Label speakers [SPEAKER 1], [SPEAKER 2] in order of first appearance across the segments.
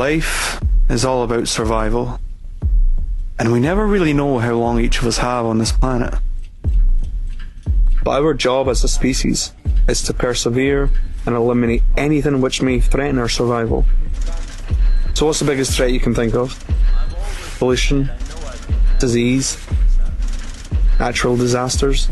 [SPEAKER 1] Life is all about survival, and we never really know how long each of us have on this planet. But our job as a species is to persevere and eliminate anything which may threaten our survival. So what's the biggest threat you can think of? Pollution, disease, natural disasters.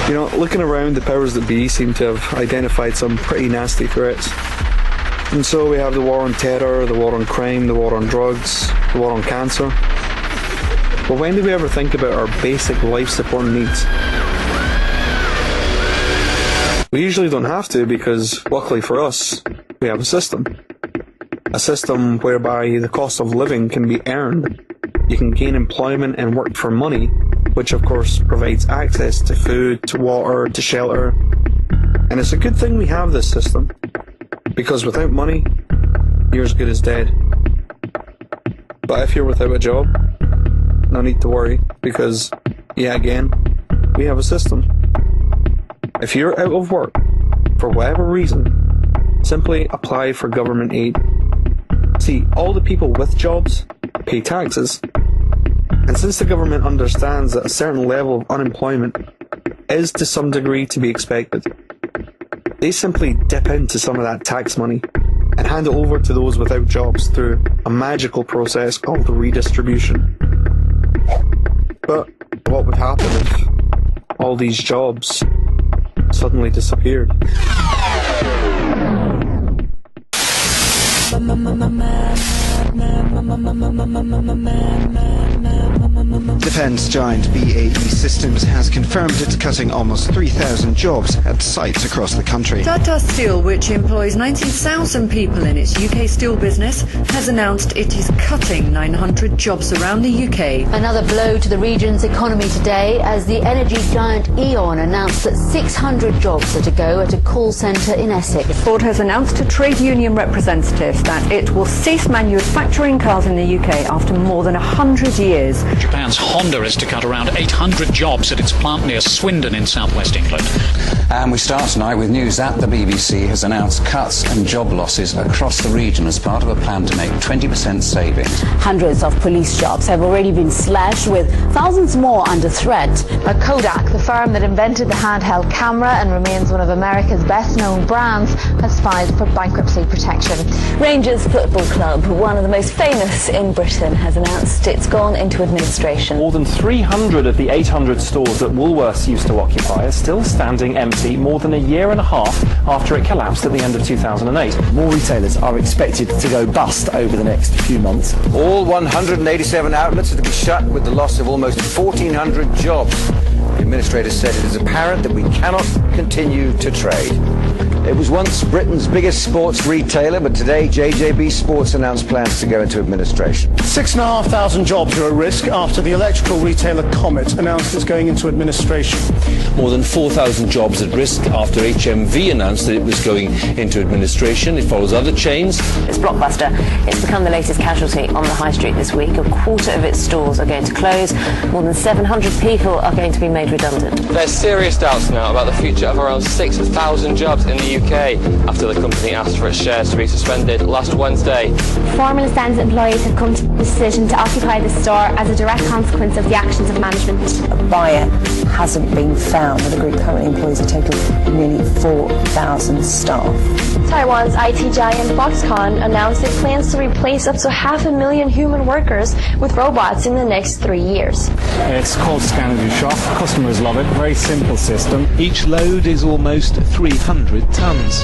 [SPEAKER 1] You know, looking around, the powers that be seem to have identified some pretty nasty threats. And so we have the war on terror, the war on crime, the war on drugs, the war on cancer. But when do we ever think about our basic life support needs? We usually don't have to, because luckily for us, we have a system. A system whereby the cost of living can be earned. You can gain employment and work for money, which of course provides access to food, to water, to shelter. And it's a good thing we have this system, because without money, you're as good as dead. But if you're without a job, no need to worry, because, yeah, again, we have a system. If you're out of work, for whatever reason, simply apply for government aid. See, all the people with jobs pay taxes. And since the government understands that a certain level of unemployment is to some degree to be expected, they simply dip into some of that tax money and hand it over to those without jobs through a magical process called redistribution. But what would happen if all these jobs suddenly disappeared?
[SPEAKER 2] Defence giant BAE Systems has confirmed it's cutting almost 3,000 jobs at sites across the country.
[SPEAKER 3] Tata Steel, which employs 90,000 people in its UK steel business, has announced it is cutting 900 jobs around the UK.
[SPEAKER 4] Another blow to the region's economy today as the energy giant E.ON announced that 600 jobs are to go at a call centre in Essex.
[SPEAKER 3] Ford has announced to trade union representatives that it will cease manufacturing cars in the UK after more than 100 years.
[SPEAKER 5] Japan's Honda is to cut around 800 jobs at its plant near Swindon in southwest England.
[SPEAKER 6] And we start tonight with news that the BBC has announced cuts and job losses across the region as part of a plan to make 20% savings.
[SPEAKER 4] Hundreds of police jobs have already been slashed, with thousands more under threat. Kodak, the firm that invented the handheld camera and remains one of America's best-known brands, has filed for bankruptcy protection.
[SPEAKER 7] Rangers Football Club, one of the most famous in Britain, has announced it's gone into administration.
[SPEAKER 8] More than 300 of the 800 stores that Woolworths used to occupy are still standing empty more than a year and a half after it collapsed at the end of 2008.
[SPEAKER 9] More retailers are expected to go bust over the next few months.
[SPEAKER 10] All 187 outlets are to be shut, with the loss of almost 1,400 jobs. The administrator said it is apparent that we cannot continue to trade. It was once Britain's biggest sports retailer, but today JJB Sports announced plans to go into administration.
[SPEAKER 11] 6,500 jobs are at risk after the electrical retailer Comet announced it's going into administration.
[SPEAKER 12] More than 4,000 jobs at risk after HMV announced that it was going into administration. It follows other chains.
[SPEAKER 7] It's Blockbuster. It's become the latest casualty on the high street this week. A quarter of its stores are going to close. More than 700 people are going to be made redundant.
[SPEAKER 13] There's serious doubts now about the future of around 6,000 jobs in the UK after the company asked for its shares to be suspended last Wednesday.
[SPEAKER 14] Former Stands employees have come to the decision to occupy the store as a direct consequence of the actions of management.
[SPEAKER 15] A buyer hasn't been found. The group currently employs a total of nearly 4,000 staff.
[SPEAKER 14] Taiwan's IT giant Foxconn announced it plans to replace up to 500,000 human workers with robots in the next 3 years.
[SPEAKER 16] It's called Scan and Do Shop. Customers love it. Very simple system.
[SPEAKER 17] Each load is almost 300 tons.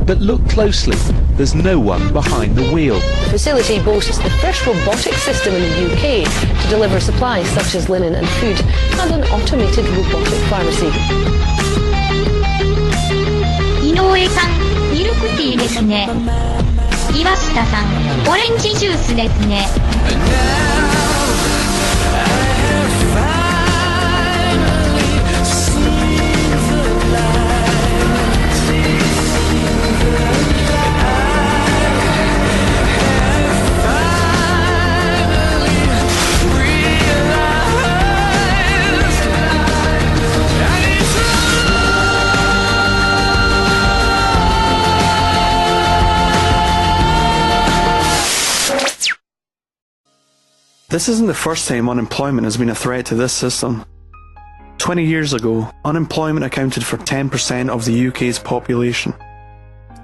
[SPEAKER 17] But look closely, there's no one behind the wheel.
[SPEAKER 18] The facility boasts the first robotic system in the UK to deliver supplies such as linen and food, and an automated robotic pharmacy.
[SPEAKER 19] 井上さん、ミルクティーですね。岩下さん、オレンジジュースですね。
[SPEAKER 1] This isn't the first time unemployment has been a threat to this system. 20 years ago, unemployment accounted for 10% of the UK's population.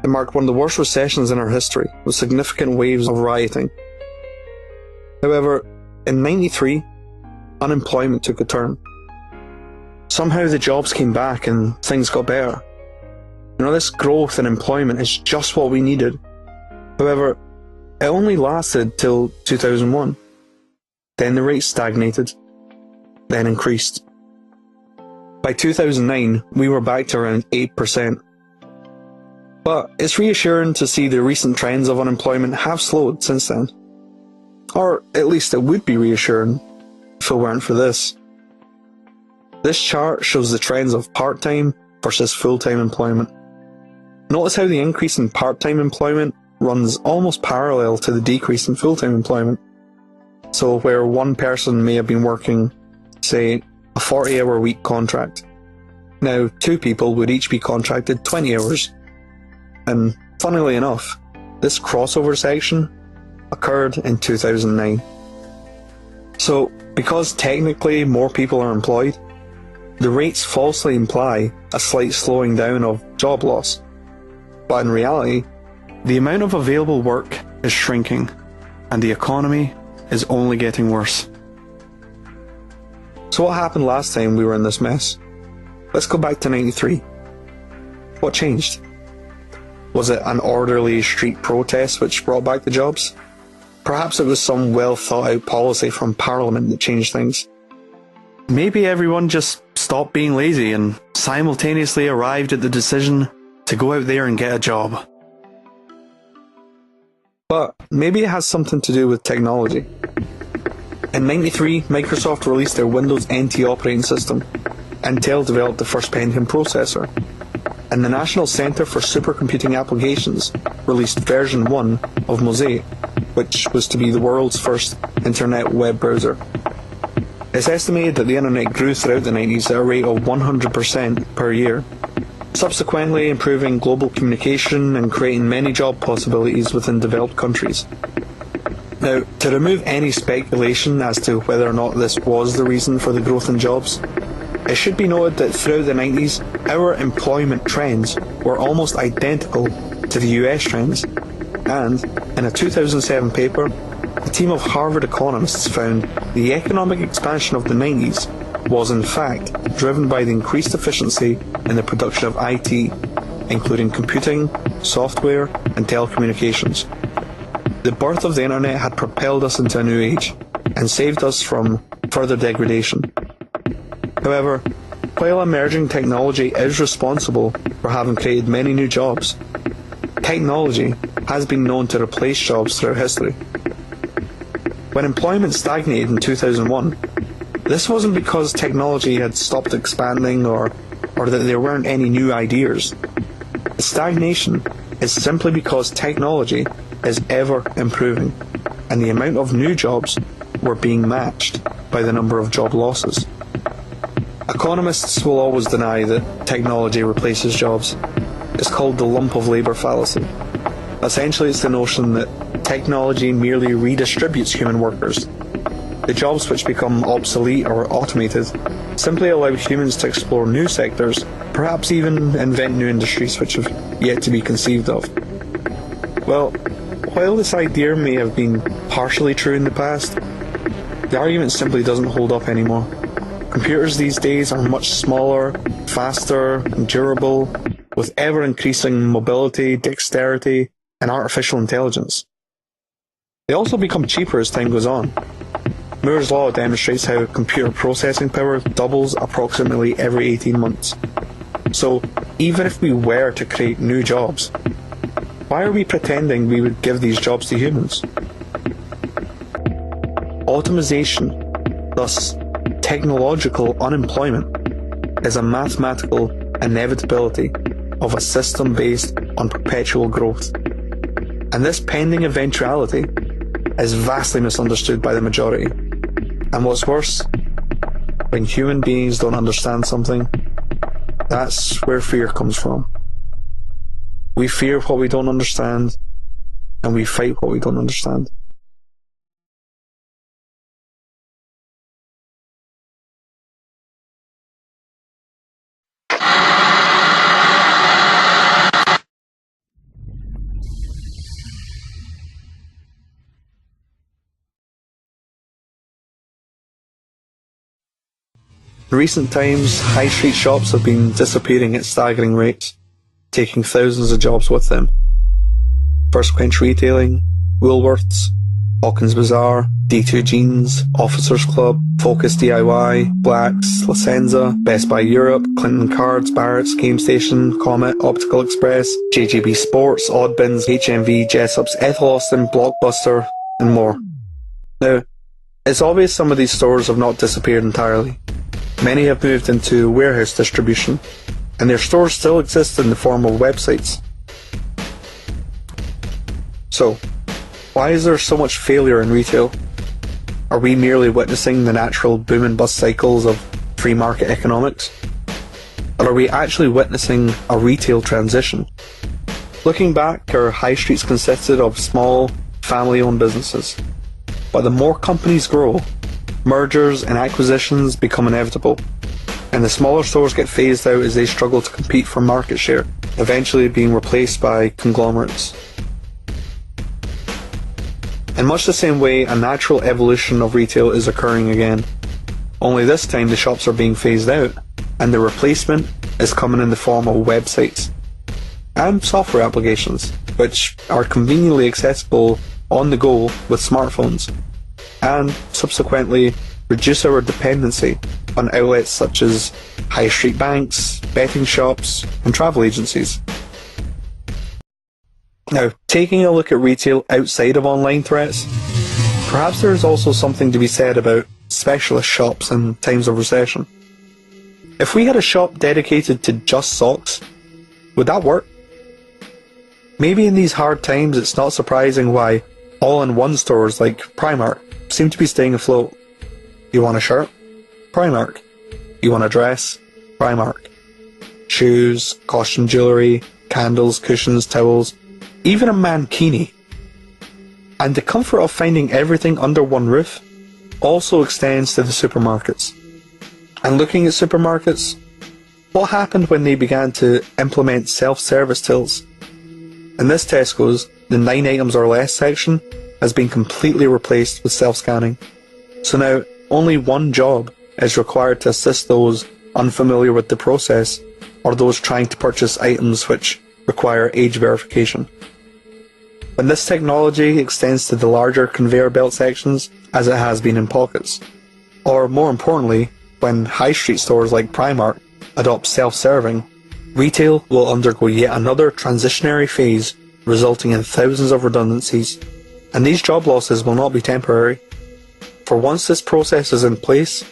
[SPEAKER 1] It marked one of the worst recessions in our history, with significant waves of rioting. However, in '93, unemployment took a turn. Somehow the jobs came back and things got better. This growth in employment is just what we needed. However, it only lasted till 2001. Then the rate stagnated, then increased. By 2009, we were back to around 8%. But it's reassuring to see the recent trends of unemployment have slowed since then. Or at least it would be reassuring if it weren't for this. This chart shows the trends of part-time versus full-time employment. Notice how the increase in part-time employment runs almost parallel to the decrease in full-time employment. So where one person may have been working, say, a 40-hour week contract, now two people would each be contracted 20 hours. And funnily enough, this crossover section occurred in 2009. So, because technically more people are employed, the rates falsely imply a slight slowing down of job loss. But in reality, the amount of available work is shrinking, and the economy is only getting worse. So what happened last time we were in this mess? Let's go back to '93. What changed? Was it an orderly street protest which brought back the jobs? Perhaps it was some well thought out policy from Parliament that changed things. Maybe everyone just stopped being lazy and simultaneously arrived at the decision to go out there and get a job. But maybe it has something to do with technology. In '93, Microsoft released their Windows NT operating system. Intel developed the first Pentium processor. And the National Centre for Supercomputing Applications released version 1 of Mosaic, which was to be the world's first internet web browser. It's estimated that the internet grew throughout the 90s at a rate of 100% per year, subsequently improving global communication and creating many job possibilities within developed countries. Now, to remove any speculation as to whether or not this was the reason for the growth in jobs, it should be noted that throughout the 90s, our employment trends were almost identical to the US trends, and in a 2007 paper, a team of Harvard economists found the economic expansion of the 90s was in fact driven by the increased efficiency in the production of IT, including computing, software, and telecommunications. The birth of the internet had propelled us into a new age and saved us from further degradation. However, while emerging technology is responsible for having created many new jobs, technology has been known to replace jobs throughout history. When employment stagnated in 2001, this wasn't because technology had stopped expanding or that there weren't any new ideas. The stagnation is simply because technology is ever improving, and the amount of new jobs were being matched by the number of job losses. Economists will always deny that technology replaces jobs. It's called the lump of labour fallacy. Essentially, it's the notion that technology merely redistributes human workers. The jobs which become obsolete or automated simply allow humans to explore new sectors, perhaps even invent new industries which have yet to be conceived of. Well, while this idea may have been partially true in the past, the argument simply doesn't hold up anymore. Computers these days are much smaller, faster, and durable, with ever-increasing mobility, dexterity, and artificial intelligence. They also become cheaper as time goes on. Moore's law demonstrates how computer processing power doubles approximately every 18 months. So, even if we were to create new jobs, why are we pretending we would give these jobs to humans? Automation, thus technological unemployment, is a mathematical inevitability of a system based on perpetual growth. And this pending eventuality is vastly misunderstood by the majority. And what's worse, when human beings don't understand something, that's where fear comes from. We fear what we don't understand, and we fight what we don't understand. In recent times, high street shops have been disappearing at staggering rates, taking thousands of jobs with them. First Quench Retailing, Woolworths, Hawkins Bazaar, D2 Jeans, Officers Club, Focus DIY, Blacks, La Senza, Best Buy Europe, Clinton Cards, Barrett's, Game Station, Comet, Optical Express, JGB Sports, Oddbins, HMV, Jessop's, Ethel Austin, Blockbuster, and more. Now, it's obvious some of these stores have not disappeared entirely. Many have moved into warehouse distribution, and their stores still exist in the form of websites. So, why is there so much failure in retail? Are we merely witnessing the natural boom and bust cycles of free market economics? Or are we actually witnessing a retail transition? Looking back, our high streets consisted of small, family-owned businesses. But the more companies grow, mergers and acquisitions become inevitable, and the smaller stores get phased out as they struggle to compete for market share, eventually being replaced by conglomerates. In much the same way, a natural evolution of retail is occurring again. Only this time the shops are being phased out, and the replacement is coming in the form of websites and software applications, which are conveniently accessible on the go with smartphones, and subsequently reduce our dependency on outlets such as high street banks, betting shops, and travel agencies. Now, taking a look at retail outside of online threats, perhaps there is also something to be said about specialist shops in times of recession. If we had a shop dedicated to just socks, would that work? Maybe in these hard times it's not surprising why all-in-one stores like Primark seem to be staying afloat. You want a shirt? Primark. You want a dress? Primark. Shoes, costume jewellery, candles, cushions, towels, even a mankini. And the comfort of finding everything under one roof also extends to the supermarkets. And looking at supermarkets, what happened when they began to implement self-service tills? In this Tesco's, the 9 items or less section has been completely replaced with self-scanning. So now, only one job is required to assist those unfamiliar with the process, or those trying to purchase items which require age verification. When this technology extends to the larger conveyor belt sections, as it has been in pockets, or more importantly, when high street stores like Primark adopt self-serving, retail will undergo yet another transitionary phase, resulting in thousands of redundancies, and these job losses will not be temporary. For once this process is in place,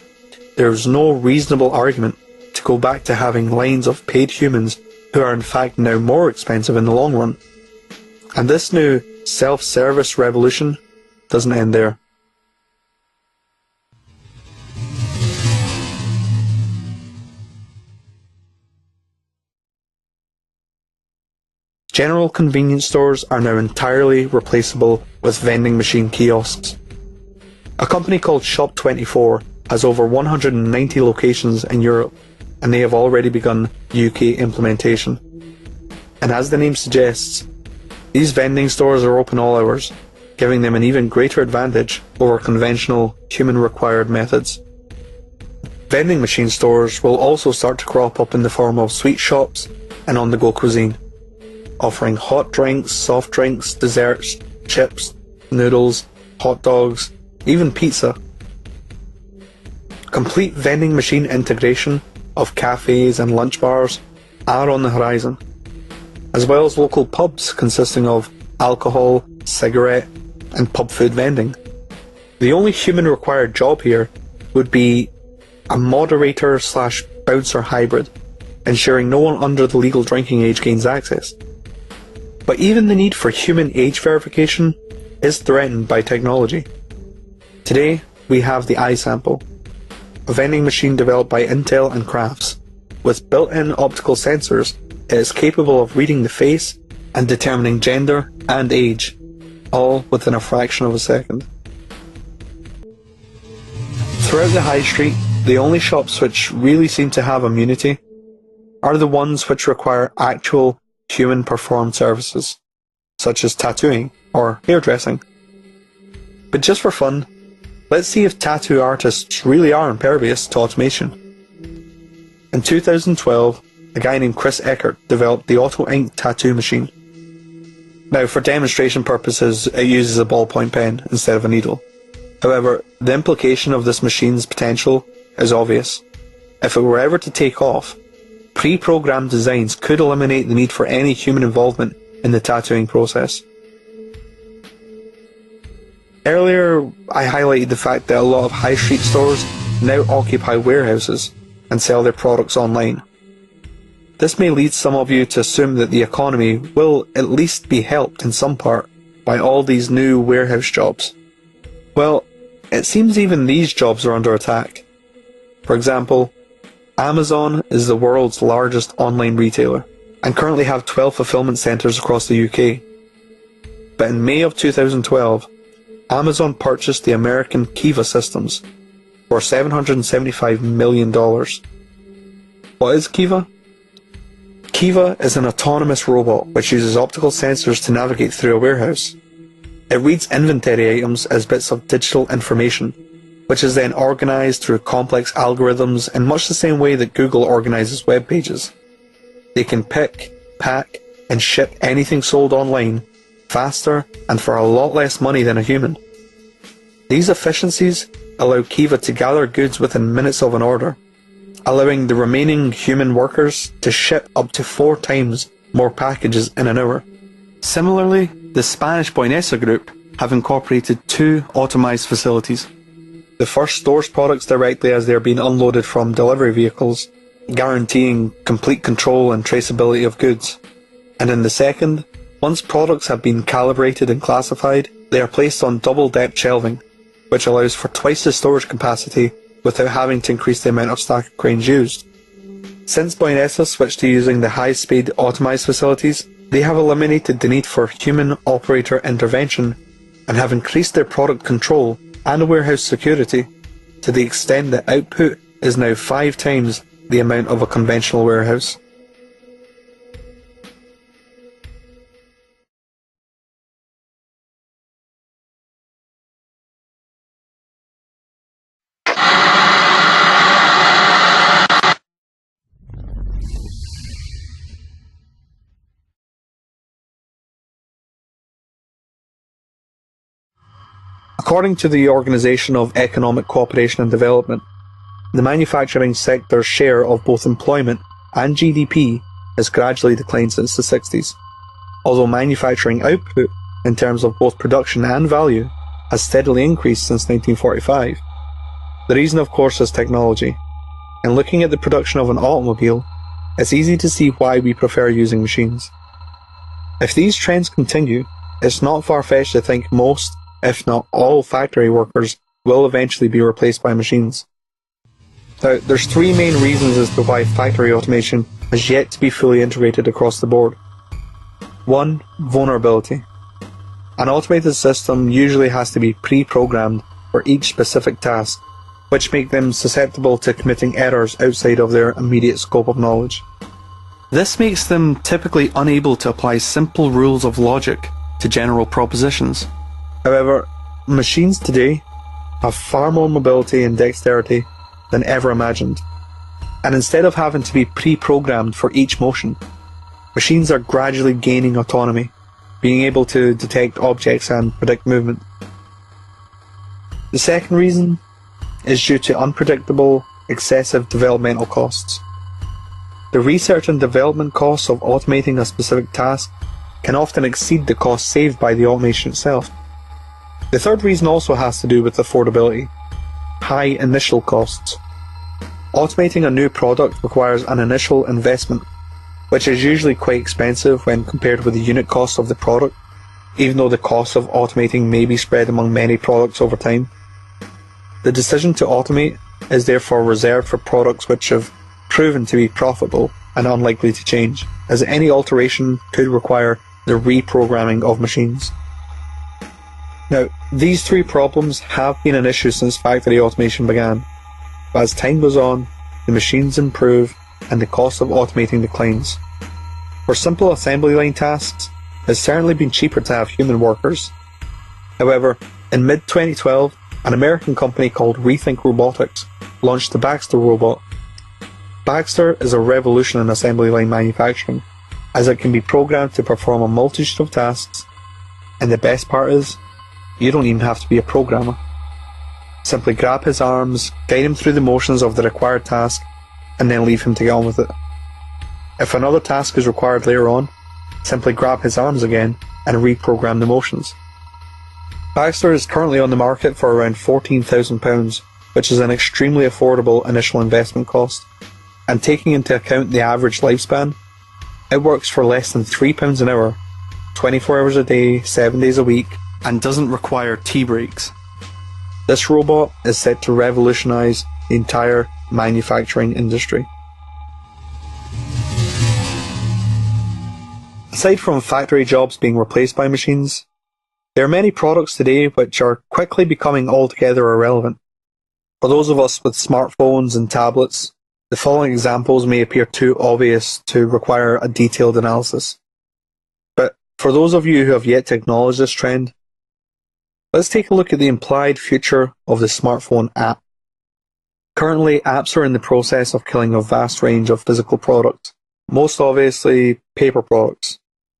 [SPEAKER 1] there is no reasonable argument to go back to having lines of paid humans who are in fact now more expensive in the long run. And this new self-service revolution doesn't end there. General convenience stores are now entirely replaceable with vending machine kiosks. A company called Shop24 has over 190 locations in Europe, and they have already begun UK implementation. And as the name suggests, these vending stores are open all hours, giving them an even greater advantage over conventional human-required methods. Vending machine stores will also start to crop up in the form of sweet shops and on-the-go cuisine, offering hot drinks, soft drinks, desserts, chips, noodles, hot dogs, even pizza. Complete vending machine integration of cafes and lunch bars are on the horizon, as well as local pubs consisting of alcohol, cigarette and pub food vending. The only human required job here would be a moderator / bouncer hybrid, ensuring no one under the legal drinking age gains access. But even the need for human age verification is threatened by technology. Today we have the iSample, a vending machine developed by Intel and Crafts. With built-in optical sensors, it is capable of reading the face and determining gender and age, all within a fraction of a second. Throughout the high street, the only shops which really seem to have immunity are the ones which require actual human-performed services, such as tattooing or hairdressing. But just for fun, let's see if tattoo artists really are impervious to automation. In 2012, a guy named Chris Eckert developed the auto ink tattoo machine. Now, for demonstration purposes, it uses a ballpoint pen instead of a needle. However, the implication of this machine's potential is obvious. If it were ever to take off, pre-programmed designs could eliminate the need for any human involvement in the tattooing process. Earlier, I highlighted the fact that a lot of high street stores now occupy warehouses and sell their products online. This may lead some of you to assume that the economy will at least be helped in some part by all these new warehouse jobs. Well, it seems even these jobs are under attack. For example, Amazon is the world's largest online retailer and currently have 12 fulfillment centres across the UK. But in May of 2012, Amazon purchased the American Kiva Systems for $775 million. What is Kiva? Kiva is an autonomous robot which uses optical sensors to navigate through a warehouse. It reads inventory items as bits of digital information, which is then organised through complex algorithms in much the same way that Google organises web pages. They can pick, pack, and ship anything sold online faster and for a lot less money than a human. These efficiencies allow Kiva to gather goods within minutes of an order, allowing the remaining human workers to ship up to 4 times more packages in an hour. Similarly, the Spanish Boinesa group have incorporated 2 automised facilities. The first stores products directly as they are being unloaded from delivery vehicles, guaranteeing complete control and traceability of goods. And in the second, once products have been calibrated and classified, they are placed on double-depth shelving, which allows for twice the storage capacity without having to increase the amount of stack cranes used. Since Boinesa switched to using the high-speed automised facilities, they have eliminated the need for human operator intervention and have increased their product control and warehouse security to the extent that output is now 5 times the amount of a conventional warehouse. According to the Organisation of Economic Cooperation and Development, the manufacturing sector's share of both employment and GDP has gradually declined since the 60s, although manufacturing output, in terms of both production and value, has steadily increased since 1945. The reason, of course, is technology. And looking at the production of an automobile, it's easy to see why we prefer using machines. If these trends continue, it's not far-fetched to think most, if not all, factory workers will eventually be replaced by machines. Now, there's 3 main reasons as to why factory automation has yet to be fully integrated across the board. 1. Vulnerability. An automated system usually has to be pre-programmed for each specific task, which make them susceptible to committing errors outside of their immediate scope of knowledge. This makes them typically unable to apply simple rules of logic to general propositions. However, machines today have far more mobility and dexterity than ever imagined, and instead of having to be pre-programmed for each motion, machines are gradually gaining autonomy, being able to detect objects and predict movement. The second reason is due to unpredictable, excessive developmental costs. The research and development costs of automating a specific task can often exceed the cost saved by the automation itself. The third reason also has to do with affordability. High initial costs. Automating a new product requires an initial investment, which is usually quite expensive when compared with the unit cost of the product, even though the cost of automating may be spread among many products over time. The decision to automate is therefore reserved for products which have proven to be profitable and unlikely to change, as any alteration could require the reprogramming of machines. Now, these 3 problems have been an issue since factory automation began, but as time goes on, the machines improve and the cost of automating declines. For simple assembly line tasks, it's certainly been cheaper to have human workers. However, in mid-2012, an American company called Rethink Robotics launched the Baxter robot. Baxter is a revolution in assembly line manufacturing, as it can be programmed to perform a multitude of tasks, and the best part is, you don't even have to be a programmer. Simply grab his arms, guide him through the motions of the required task, and then leave him to get on with it. If another task is required later on, simply grab his arms again and reprogram the motions. Baxter is currently on the market for around £14,000, which is an extremely affordable initial investment cost, and taking into account the average lifespan, it works for less than £3 an hour, 24 hours a day, 7 days a week, and doesn't require tea breaks. This robot is set to revolutionise the entire manufacturing industry. Aside from factory jobs being replaced by machines, there are many products today which are quickly becoming altogether irrelevant. For those of us with smartphones and tablets, the following examples may appear too obvious to require a detailed analysis. But for those of you who have yet to acknowledge this trend, let's take a look at the implied future of the smartphone app. Currently, apps are in the process of killing a vast range of physical products, most obviously paper products.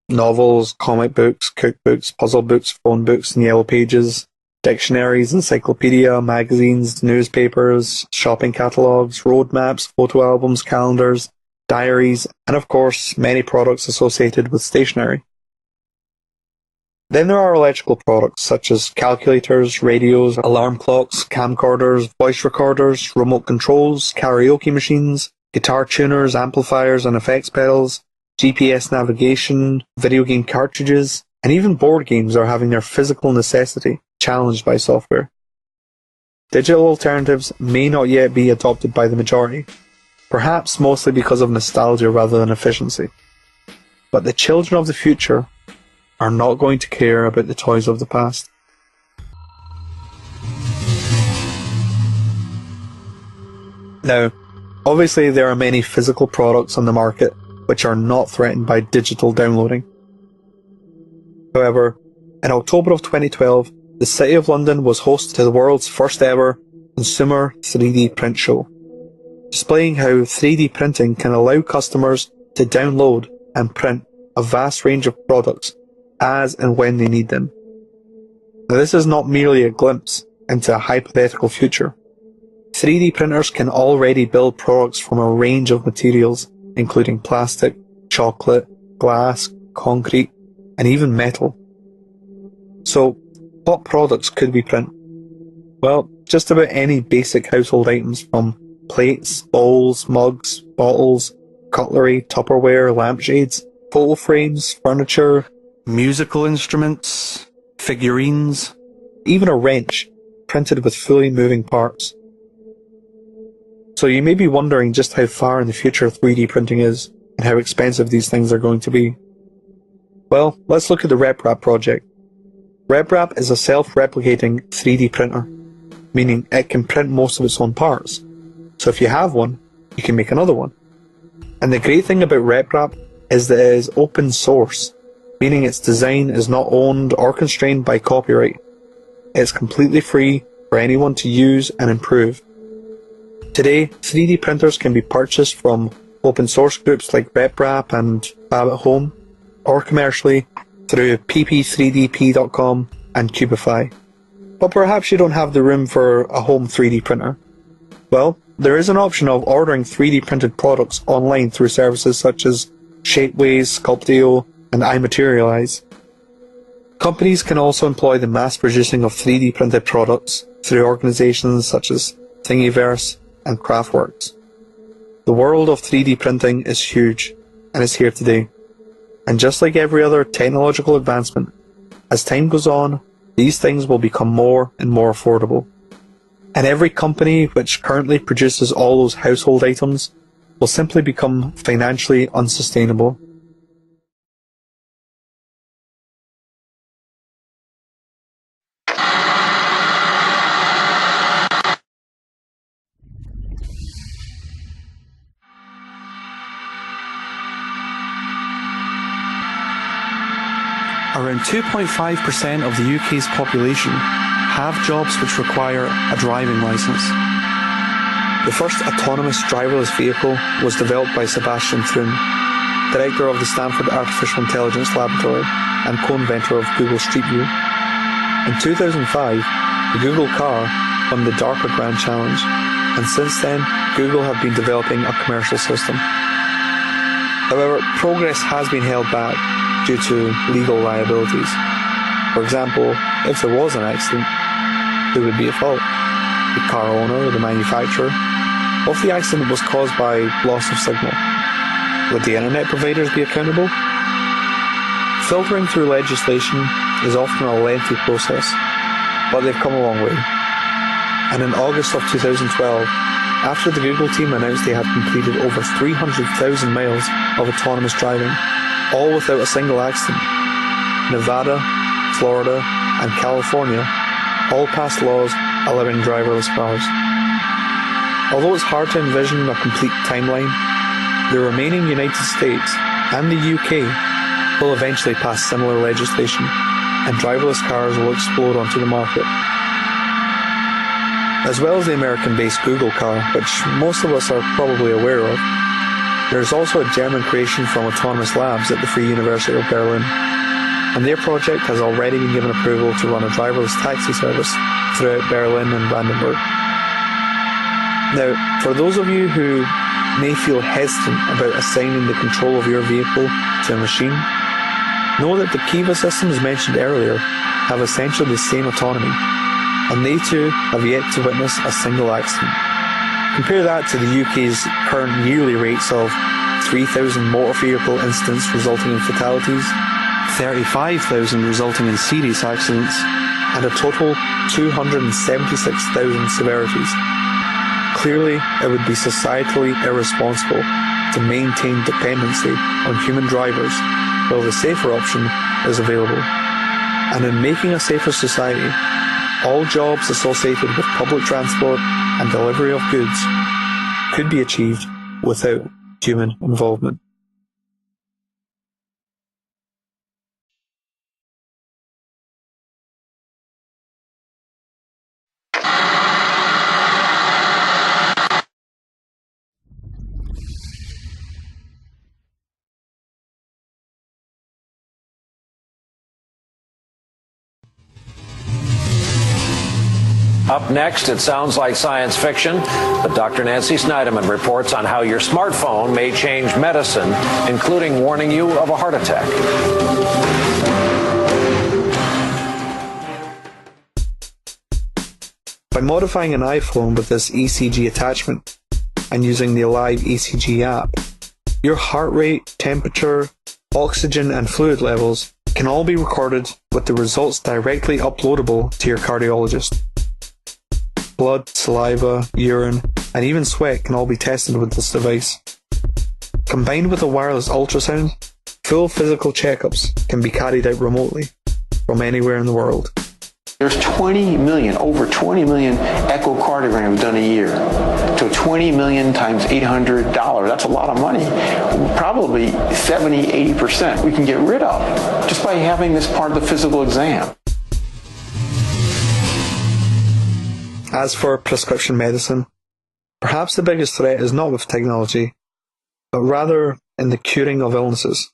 [SPEAKER 1] Novels, comic books, cookbooks, puzzle books, phone books and yellow pages, dictionaries, encyclopedia, magazines, newspapers, shopping catalogues, road maps, photo albums, calendars, diaries, and of course, many products associated with stationery. Then there are electrical products such as calculators, radios, alarm clocks, camcorders, voice recorders, remote controls, karaoke machines, guitar tuners, amplifiers and effects pedals, GPS navigation, video game cartridges, and even board games are having their physical necessity challenged by software. Digital alternatives may not yet be adopted by the majority, perhaps mostly because of nostalgia rather than efficiency. But the children of the future are not going to care about the toys of the past. Now, obviously there are many physical products on the market which are not threatened by digital downloading. However, in October of 2012, the City of London was host to the world's first ever consumer 3D print show, displaying how 3D printing can allow customers to download and print a vast range of products as and when they need them. Now, this is not merely a glimpse into a hypothetical future. 3D printers can already build products from a range of materials, including plastic, chocolate, glass, concrete, and even metal. So, what products could we print? Well, just about any basic household items from plates, bowls, mugs, bottles, cutlery, Tupperware, lampshades, photo frames, furniture, musical instruments, figurines, even a wrench printed with fully moving parts. So you may be wondering just how far in the future 3D printing is and how expensive these things are going to be. Well, let's look at the RepRap project. RepRap is a self-replicating 3D printer, meaning it can print most of its own parts. So if you have one, you can make another one. And the great thing about RepRap is that it is open source, meaning its design is not owned or constrained by copyright. It's completely free for anyone to use and improve. Today, 3D printers can be purchased from open source groups like RepRap and Fab at Home, or commercially through pp3dp.com and Cubify. But perhaps you don't have the room for a home 3D printer. Well, there is an option of ordering 3D printed products online through services such as Shapeways, Sculpteo, and iMaterialize. Companies can also employ the mass producing of 3D printed products through organizations such as Thingiverse and Craftworks. The world of 3D printing is huge and is here today. And just like every other technological advancement, as time goes on, these things will become more and more affordable. And every company which currently produces all those household items will simply become financially unsustainable. Around 2.5% of the UK's population have jobs which require a driving licence. The first autonomous driverless vehicle was developed by Sebastian Thrun, director of the Stanford Artificial Intelligence Laboratory and co-inventor of Google Street View. In 2005, the Google car won the DARPA Grand Challenge, and since then, Google have been developing a commercial system. However, progress has been held back due to legal liabilities. For example, if there was an accident, who would be at fault? The car owner or the manufacturer? What if the accident was caused by loss of signal? Would the internet providers be accountable? Filtering through legislation is often a lengthy process, but they've come a long way. And in August of 2012, after the Google team announced they had completed over 300,000 miles of autonomous driving, all without a single accident, Nevada, Florida, and California all passed laws allowing driverless cars. Although it's hard to envision a complete timeline, the remaining United States and the UK will eventually pass similar legislation, and driverless cars will explode onto the market. As well as the American-based Google car, which most of us are probably aware of, there is also a German creation from Autonomous Labs at the Free University of Berlin, and their project has already been given approval to run a driverless taxi service throughout Berlin and Brandenburg. Now, for those of you who may feel hesitant about assigning the control of your vehicle to a machine, know that the Kiva systems mentioned earlier have essentially the same autonomy, and they too have yet to witness a single accident. Compare that to the UK's current yearly rates of 3,000 motor vehicle incidents resulting in fatalities, 35,000 resulting in serious accidents, and a total 276,000 severities. Clearly, it would be societally irresponsible to maintain dependency on human drivers while the safer option is available. And in making a safer society, all jobs associated with public transport and delivery of goods could be achieved without human involvement.
[SPEAKER 10] Up next, it sounds like science fiction, but Dr. Nancy Snyderman reports on how your smartphone may change medicine, including warning you of a heart attack.
[SPEAKER 1] By modifying an iPhone with this ECG attachment and using the Alive ECG app, your heart rate, temperature, oxygen and fluid levels can all be recorded with the results directly uploadable to your cardiologist. Blood, saliva, urine, and even sweat can all be tested with this device. Combined with a wireless ultrasound, full physical checkups can be carried out remotely from anywhere in the world.
[SPEAKER 20] There's 20 million, over 20 million echocardiograms done a year. So 20 million times $800, that's a lot of money. Probably 70, 80% we can get rid of just by having this part of the physical exam.
[SPEAKER 1] As for prescription medicine, perhaps the biggest threat is not with technology, but rather in the curing of illnesses.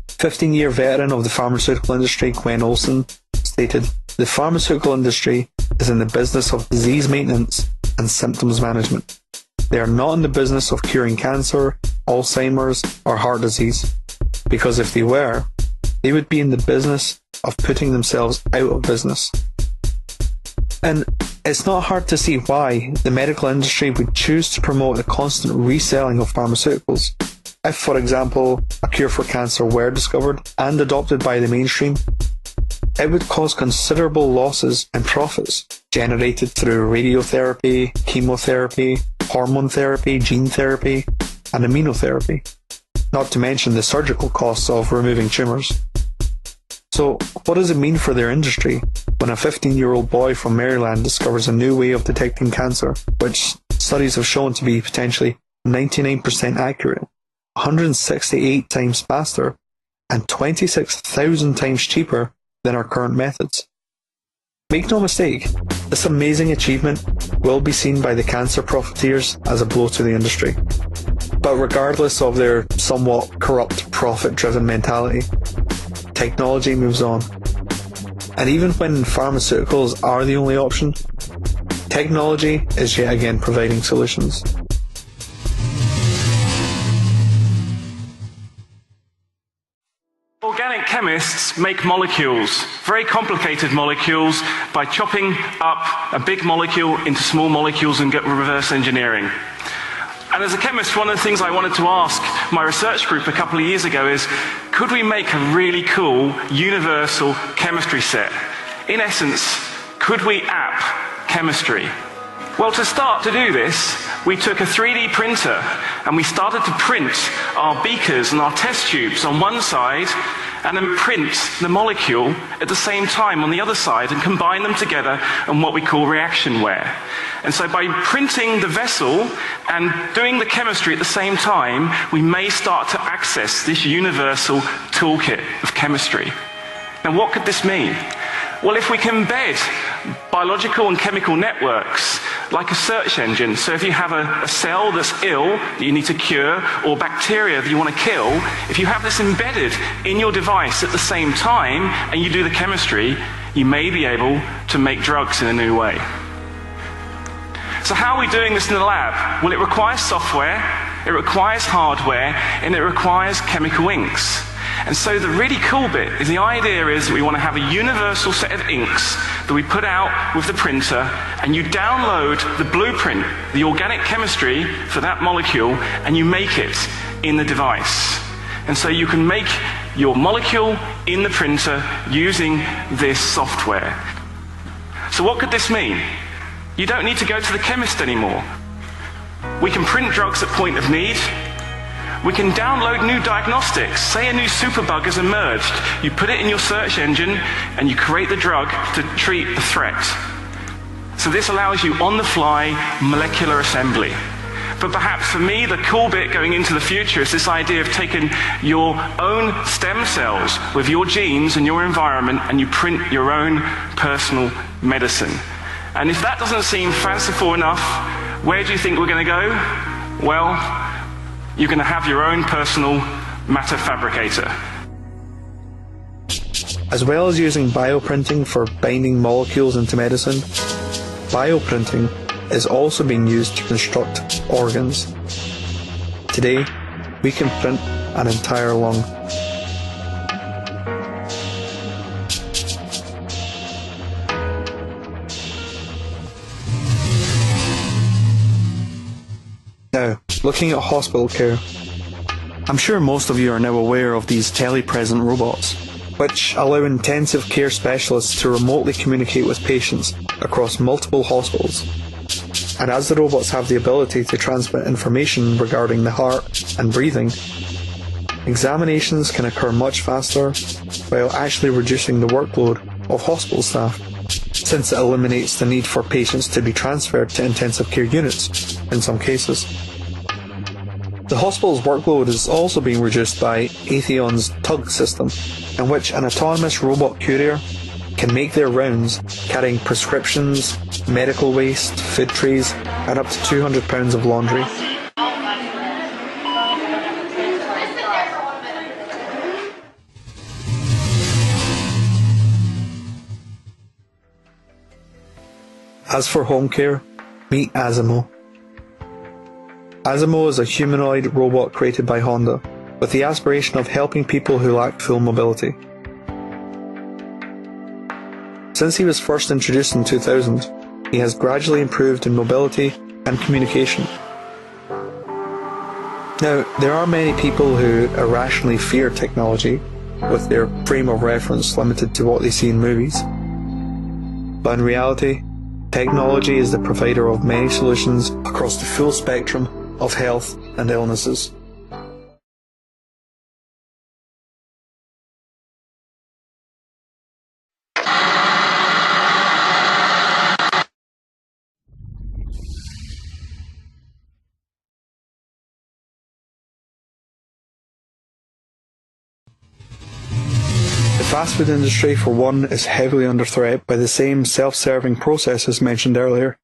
[SPEAKER 1] 15-year veteran of the pharmaceutical industry, Gwen Olson, stated, "The pharmaceutical industry is in the business of disease maintenance and symptoms management. They are not in the business of curing cancer, Alzheimer's, or heart disease, because if they were, they would be in the business of putting themselves out of business." And it's not hard to see why the medical industry would choose to promote the constant reselling of pharmaceuticals. If, for example, a cure for cancer were discovered and adopted by the mainstream, it would cause considerable losses in profits generated through radiotherapy, chemotherapy, hormone therapy, gene therapy, and immunotherapy, not to mention the surgical costs of removing tumours. So, what does it mean for their industry when a 15-year-old boy from Maryland discovers a new way of detecting cancer, which studies have shown to be potentially 99% accurate, 168 times faster, and 26,000 times cheaper than our current methods? Make no mistake, this amazing achievement will be seen by the cancer profiteers as a blow to the industry. But regardless of their somewhat corrupt, profit-driven mentality, technology moves on. And even when pharmaceuticals are the only option, technology is yet again providing solutions.
[SPEAKER 21] Organic chemists make molecules, very complicated molecules, by chopping up a big molecule into small molecules and get reverse engineering. And as a chemist, one of the things I wanted to ask my research group a couple of years ago is, could we make a really cool universal chemistry set? In essence, could we app chemistry? Well, to start to do this, we took a 3D printer and we started to print our beakers and our test tubes on one side and then print the molecule at the same time on the other side and combine them together in what we call reactionware. And so by printing the vessel and doing the chemistry at the same time, we may start to access this universal toolkit of chemistry. Now, what could this mean? Well, if we can embed biological and chemical networks like a search engine, so if you have a cell that's ill that you need to cure, or bacteria that you want to kill, if you have this embedded in your device at the same time and you do the chemistry, you may be able to make drugs in a new way. So how are we doing this in the lab? Well, it requires software, it requires hardware, and it requires chemical inks. And so the really cool bit is the idea is that we want to have a universal set of inks that we put out with the printer, and you download the blueprint, the organic chemistry for that molecule, and you make it in the device. And so you can make your molecule in the printer using this software. So what could this mean? You don't need to go to the chemist anymore. We can print drugs at point of need. We can download new diagnostics. Say a new superbug has emerged. You put it in your search engine and you create the drug to treat the threat. So this allows you on-the-fly molecular assembly. But perhaps for me, the cool bit going into the future is this idea of taking your own stem cells with your genes and your environment, and you print your own personal medicine. And if that doesn't seem fanciful enough, where do you think we're going to go? Well, you're going to have your own personal matter fabricator.
[SPEAKER 1] As well as using bioprinting for binding molecules into medicine, bioprinting is also being used to construct organs. Today, we can print an entire lung. Now, looking at hospital care, I'm sure most of you are now aware of these telepresent robots, which allow intensive care specialists to remotely communicate with patients across multiple hospitals. And as the robots have the ability to transmit information regarding the heart and breathing, examinations can occur much faster while actually reducing the workload of hospital staff, since it eliminates the need for patients to be transferred to intensive care units in some cases. The hospital's workload is also being reduced by Aethion's TUG system, in which an autonomous robot courier can make their rounds carrying prescriptions, medical waste, food trays, and up to 200 pounds of laundry. As for home care, meet Asimo. Asimo is a humanoid robot created by Honda, with the aspiration of helping people who lack full mobility. Since he was first introduced in 2000, he has gradually improved in mobility and communication. Now, there are many people who irrationally fear technology, with their frame of reference limited to what they see in movies. But in reality, technology is the provider of many solutions across the full spectrum of health and illnesses. The fast food industry, for one, is heavily under threat by the same self-serving processes mentioned earlier.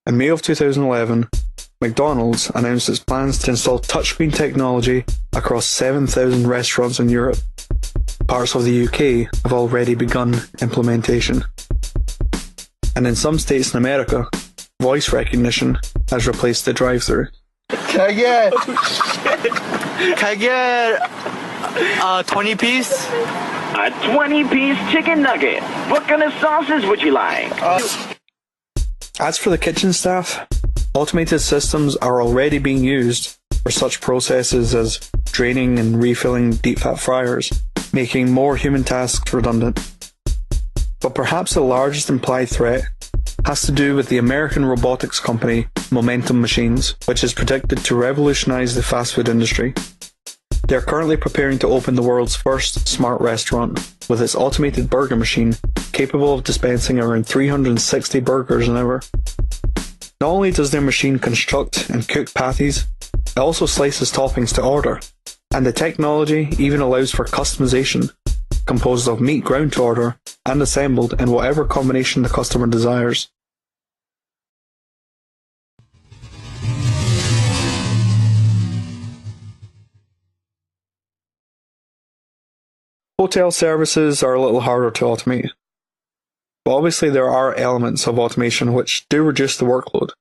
[SPEAKER 1] In May of 2011, McDonald's announced its plans to install touchscreen technology across 7,000 restaurants in Europe. Parts of the UK have already begun implementation. And in some states in America, voice recognition has replaced the drive-thru.
[SPEAKER 2] Can I get a 20-piece?
[SPEAKER 22] A 20-piece chicken nugget. What kind of sauces would you like?
[SPEAKER 1] As for the kitchen staff, automated systems are already being used for such processes as draining and refilling deep fat fryers, making more human tasks redundant. But perhaps the largest implied threat has to do with the American robotics company Momentum Machines, which is predicted to revolutionize the fast food industry. They are currently preparing to open the world's first smart restaurant with its automated burger machine capable of dispensing around 360 burgers an hour. Not only does their machine construct and cook patties, it also slices toppings to order, and the technology even allows for customization, composed of meat ground to order and assembled in whatever combination the customer desires. Hotel services are a little harder to automate, but obviously there are elements of automation which do reduce the workload.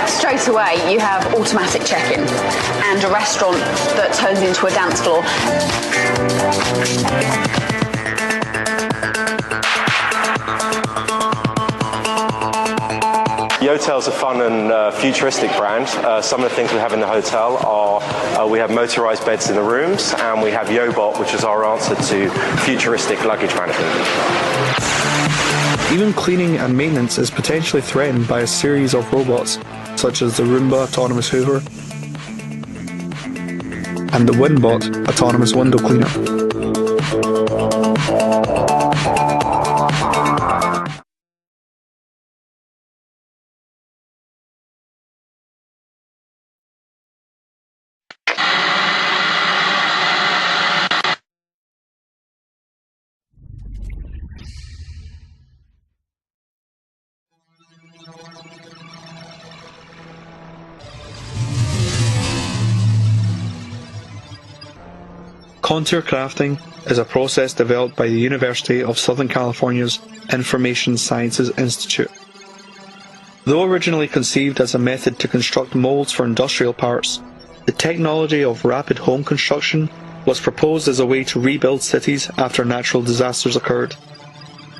[SPEAKER 4] Straight away, you have automatic check-in and a restaurant that turns into a dance floor.
[SPEAKER 23] Yotel's a fun and futuristic brand. Some of the things we have in the hotel are we have motorised beds in the rooms, and we have Yobot, which is our answer to futuristic luggage management.
[SPEAKER 1] Even cleaning and maintenance is potentially threatened by a series of robots, such as the Roomba autonomous Hoover and the Winbot autonomous window cleaner. Contour crafting is a process developed by the University of Southern California's Information Sciences Institute. Though originally conceived as a method to construct molds for industrial parts, the technology of rapid home construction was proposed as a way to rebuild cities after natural disasters occurred.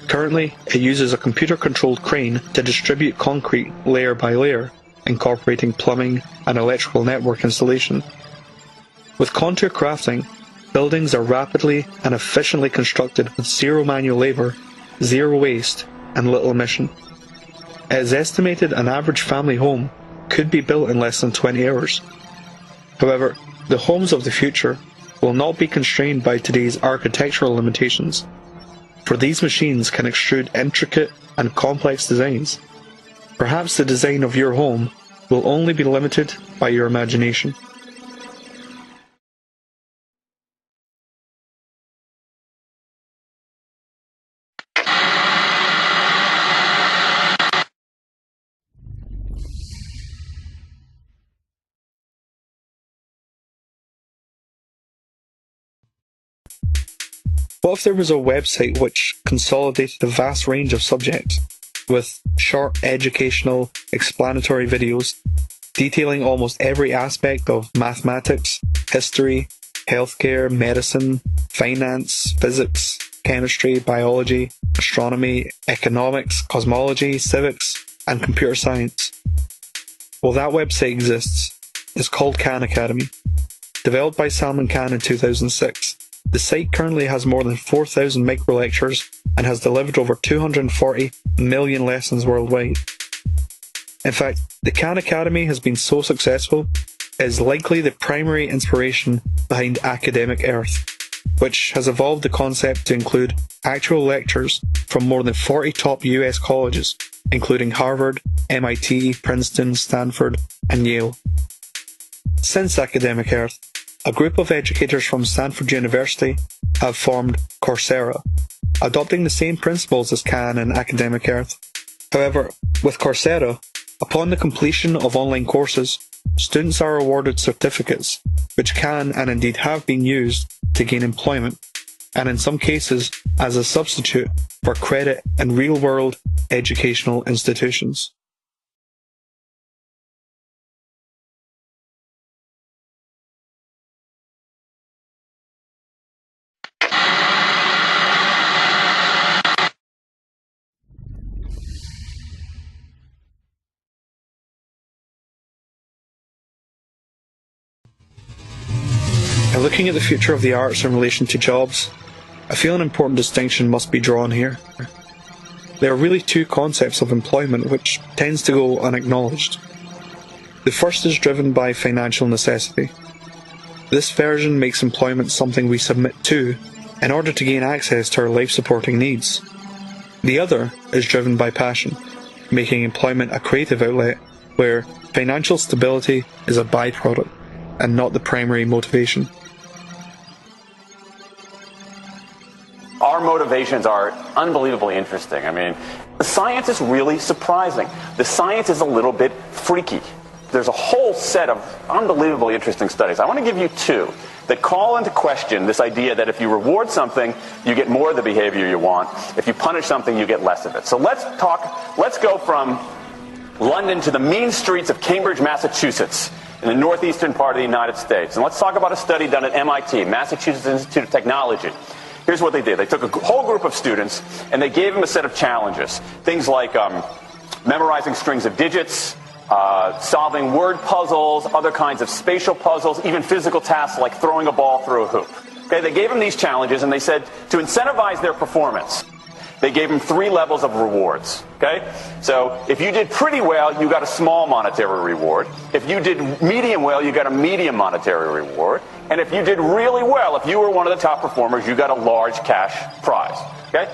[SPEAKER 1] Currently, it uses a computer-controlled crane to distribute concrete layer by layer, incorporating plumbing and electrical network installation. With contour crafting, buildings are rapidly and efficiently constructed with zero manual labour, zero waste, and little emission. It is estimated an average family home could be built in less than 20 hours. However, the homes of the future will not be constrained by today's architectural limitations, for these machines can extrude intricate and complex designs. Perhaps the design of your home will only be limited by your imagination. What if there was a website which consolidated a vast range of subjects, with short educational, explanatory videos detailing almost every aspect of mathematics, history, healthcare, medicine, finance, physics, chemistry, biology, astronomy, economics, cosmology, civics, and computer science? Well, that website exists. It's called Khan Academy. Developed by Salman Khan in 2006. The site currently has more than 4,000 micro-lectures and has delivered over 240 million lessons worldwide. In fact, the Khan Academy has been so successful, it is likely the primary inspiration behind Academic Earth, which has evolved the concept to include actual lectures from more than 40 top US colleges, including Harvard, MIT, Princeton, Stanford, and Yale. Since Academic Earth, a group of educators from Stanford University have formed Coursera, adopting the same principles as Khan and Academic Earth. However, with Coursera, Upon the completion of online courses, students are awarded certificates, which can and indeed have been used to gain employment, and in some cases as a substitute for credit in real-world educational institutions. Now, looking at the future of the arts in relation to jobs, I feel an important distinction must be drawn here. There are really two concepts of employment which tends to go unacknowledged. The first is driven by financial necessity. This version makes employment something we submit to in order to gain access to our life-supporting needs. The other is driven by passion, making employment a creative outlet where financial stability is a byproduct and not the primary motivation.
[SPEAKER 3] Our motivations are unbelievably interesting. I mean, the science is really surprising. The science is a little bit freaky. There's a whole set of unbelievably interesting studies. I want to give you two that call into question this idea that if you reward something, you get more of the behavior you want. If you punish something, you get less of it. So let's go from London to the mean streets of Cambridge, Massachusetts, in the northeastern part of the United States. And let's talk about a study done at MIT, Massachusetts Institute of Technology. Here's what they did. They took a whole group of students and they gave them a set of challenges. Things like memorizing strings of digits, solving word puzzles, other kinds of spatial puzzles, even physical tasks like throwing a ball through a hoop. Okay, they gave them these challenges and they said to incentivize their performance, they gave them 3 levels of rewards. Okay? So if you did pretty well, you got a small monetary reward. If you did medium well, you got a medium monetary reward. And if you did really well, if you were one of the top performers, you got a large cash prize. Okay?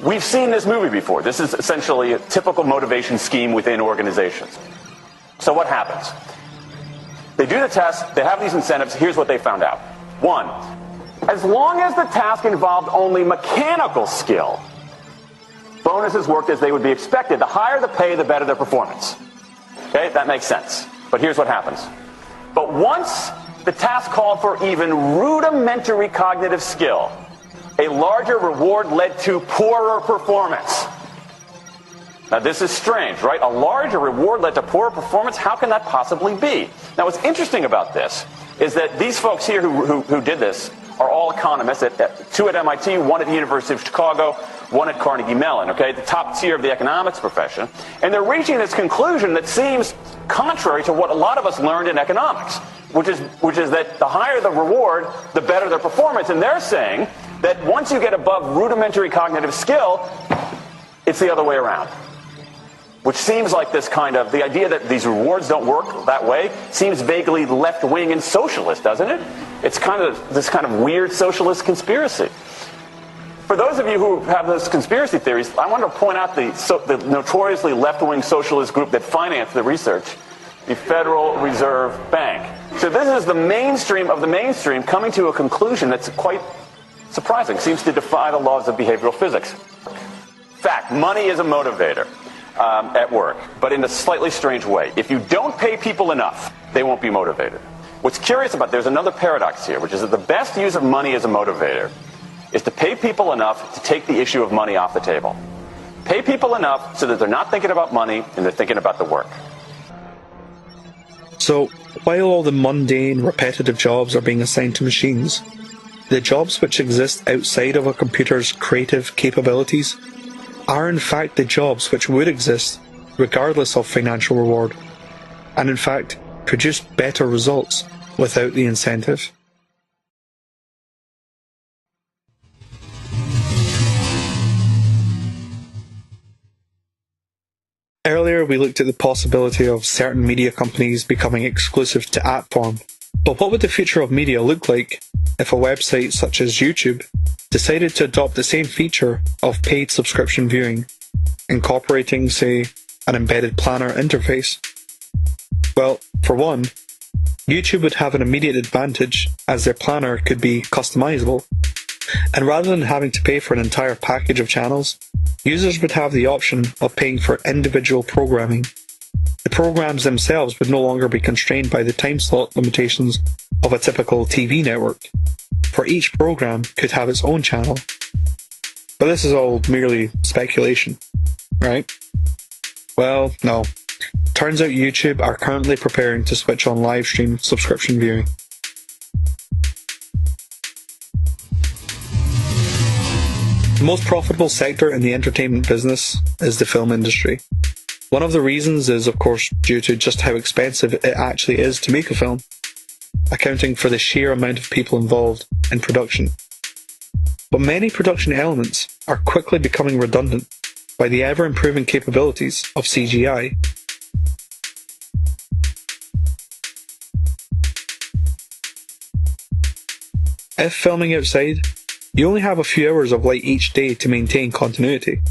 [SPEAKER 3] We've seen this movie before. This is essentially a typical motivation scheme within organizations. So what happens? They do the test, they have these incentives, here's what they found out. 1, as long as the task involved only mechanical skill, bonuses worked as they would be expected. The higher the pay, the better their performance. Okay, that makes sense. But here's what happens. But once the task called for even rudimentary cognitive skill, a larger reward led to poorer performance. Now this is strange, right? A larger reward led to poorer performance? How can that possibly be? Now what's interesting about this is that these folks here who did this are all economists, 2 at MIT, 1 at the University of Chicago, 1 at Carnegie Mellon, okay, the top tier of the economics profession. And they're reaching this conclusion that seems contrary to what a lot of us learned in economics, which is that the higher the reward, the better their performance. And they're saying that once you get above rudimentary cognitive skill, it's the other way around. Which seems like this kind of, the idea that these rewards don't work that way seems vaguely left-wing and socialist, doesn't it? It's kind of this kind of weird socialist conspiracy. For those of you who have those conspiracy theories, I want to point out the notoriously left-wing socialist group that financed the research, the Federal Reserve Bank. So this is the mainstream of the mainstream coming to a conclusion that's quite surprising, seems to defy the laws of behavioral physics. Fact, money is a motivator at work, but in a slightly strange way. If you don't pay people enough, they won't be motivated. What's curious about, there's another paradox here, which is that the best use of money as a motivator is to pay people enough to take the issue of money off the table. Pay people enough so that they're not thinking about money and they're thinking about the work.
[SPEAKER 1] So, while all the mundane, repetitive jobs are being assigned to machines, the jobs which exist outside of a computer's creative capabilities are in fact the jobs which would exist regardless of financial reward, and in fact produce better results without the incentive. Earlier we looked at the possibility of certain media companies becoming exclusive to app form, but what would the future of media look like if a website such as YouTube decided to adopt the same feature of paid subscription viewing, incorporating, say, an embedded planner interface? Well, for one, YouTube would have an immediate advantage as their planner could be customizable, and rather than having to pay for an entire package of channels, users would have the option of paying for individual programming programs themselves would no longer be constrained by the time slot limitations of a typical TV network, for each program could have its own channel. But this is all merely speculation, right? Well, no. Turns out YouTube are currently preparing to switch on live stream subscription viewing. The most profitable sector in the entertainment business is the film industry. One of the reasons is, of course, due to just how expensive it actually is to make a film, accounting for the sheer amount of people involved in production. But many production elements are quickly becoming redundant by the ever-improving capabilities of CGI. If filming outside, you only have a few hours of light each day to maintain continuity.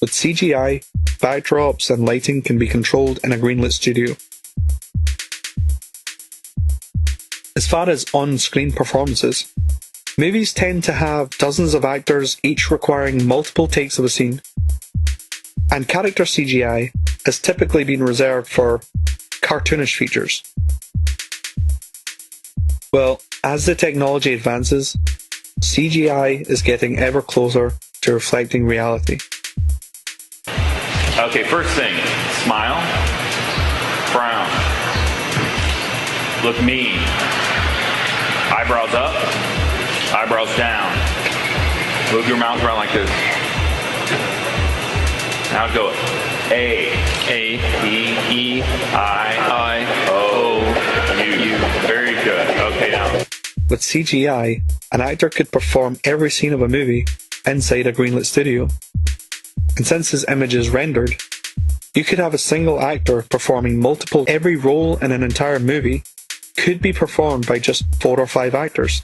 [SPEAKER 1] With CGI, backdrops and lighting can be controlled in a greenlit studio. As far as on-screen performances, movies tend to have dozens of actors each requiring multiple takes of a scene, and character CGI has typically been reserved for cartoonish features. Well, as the technology advances, CGI is getting ever closer to reflecting reality.
[SPEAKER 5] Okay, first thing, smile, frown, look mean, eyebrows up, eyebrows down, move your mouth around like this. Now go A, E, E, I, O, U. Very good. Okay, now.
[SPEAKER 1] With CGI, an actor could perform every scene of a movie inside a greenlit studio. And since his image is rendered, you could have a single actor performing every role in an entire movie could be performed by just 4 or 5 actors.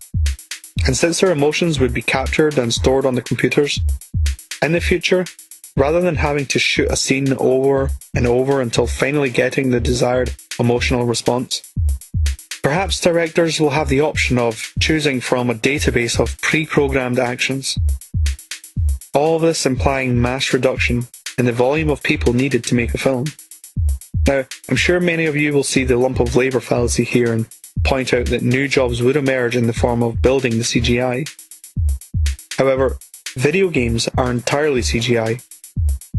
[SPEAKER 1] And since their emotions would be captured and stored on the computers, in the future, rather than having to shoot a scene over and over until finally getting the desired emotional response, perhaps directors will have the option of choosing from a database of pre-programmed actions. All of this implying mass reduction in the volume of people needed to make a film. Now, I'm sure many of you will see the lump of labour fallacy here and point out that new jobs would emerge in the form of building the CGI. However, video games are entirely CGI,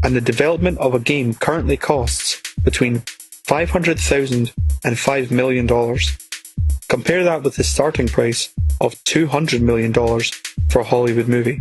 [SPEAKER 1] and the development of a game currently costs between $500,000 and $5 million. Compare that with the starting price of $200 million for a Hollywood movie.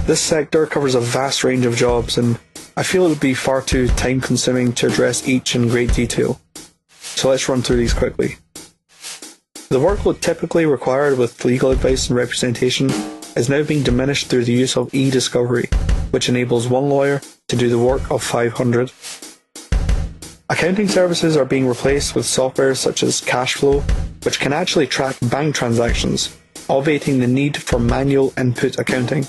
[SPEAKER 1] This sector covers a vast range of jobs, and I feel it would be far too time-consuming to address each in great detail. So let's run through these quickly. The workload typically required with legal advice and representation is now being diminished through the use of e-discovery, which enables one lawyer to do the work of 500. Accounting services are being replaced with software such as Cashflow, which can actually track bank transactions, obviating the need for manual input accounting.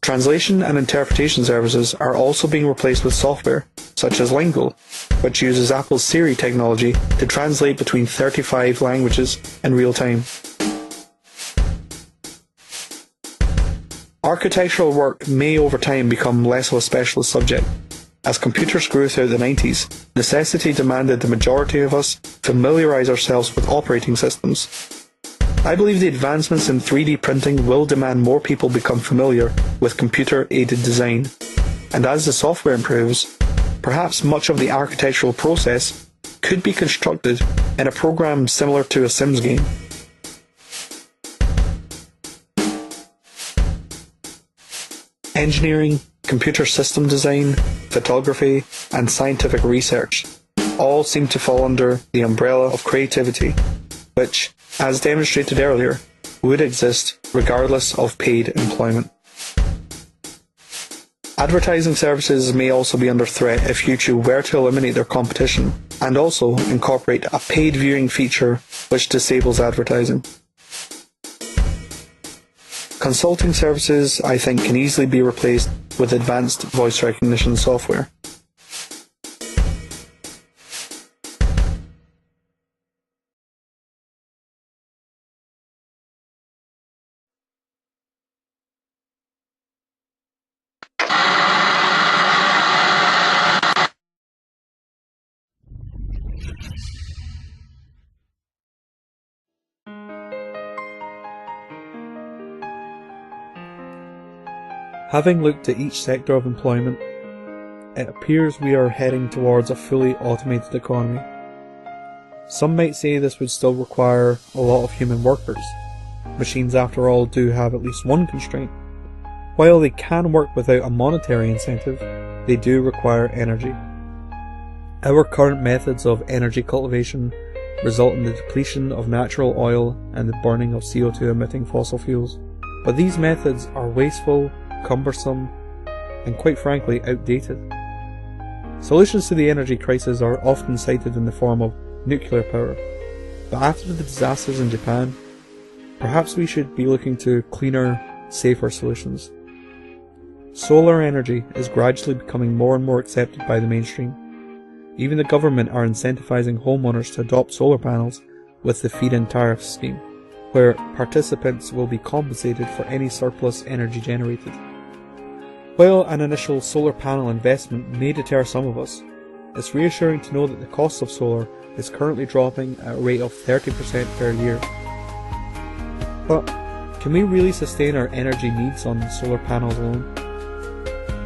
[SPEAKER 1] Translation and interpretation services are also being replaced with software, such as Lingo, which uses Apple's Siri technology to translate between 35 languages in real time. Architectural work may over time become less of a specialist subject. As computers grew throughout the 90s, necessity demanded the majority of us familiarise ourselves with operating systems. I believe the advancements in 3D printing will demand more people become familiar with computer-aided design, and as the software improves, perhaps much of the architectural process could be constructed in a program similar to a Sims game. Engineering, computer system design, photography, and scientific research all seem to fall under the umbrella of creativity, which, as demonstrated earlier, would exist regardless of paid employment. Advertising services may also be under threat if YouTube were to eliminate their competition and also incorporate a paid viewing feature which disables advertising. Consulting services, I think, can easily be replaced with advanced voice recognition software. Having looked at each sector of employment, it appears we are heading towards a fully automated economy. Some might say this would still require a lot of human workers. Machines, after all, do have at least one constraint. While they can work without a monetary incentive, they do require energy. Our current methods of energy cultivation result in the depletion of natural oil and the burning of CO2 emitting fossil fuels. But these methods are wasteful, cumbersome, and quite frankly outdated. Solutions to the energy crisis are often cited in the form of nuclear power, but after the disasters in Japan, perhaps we should be looking to cleaner, safer solutions. Solar energy is gradually becoming more and more accepted by the mainstream. Even the government are incentivizing homeowners to adopt solar panels with the feed-in tariff scheme, where participants will be compensated for any surplus energy generated. While an initial solar panel investment may deter some of us, it's reassuring to know that the cost of solar is currently dropping at a rate of 30% per year. But can we really sustain our energy needs on solar panels alone?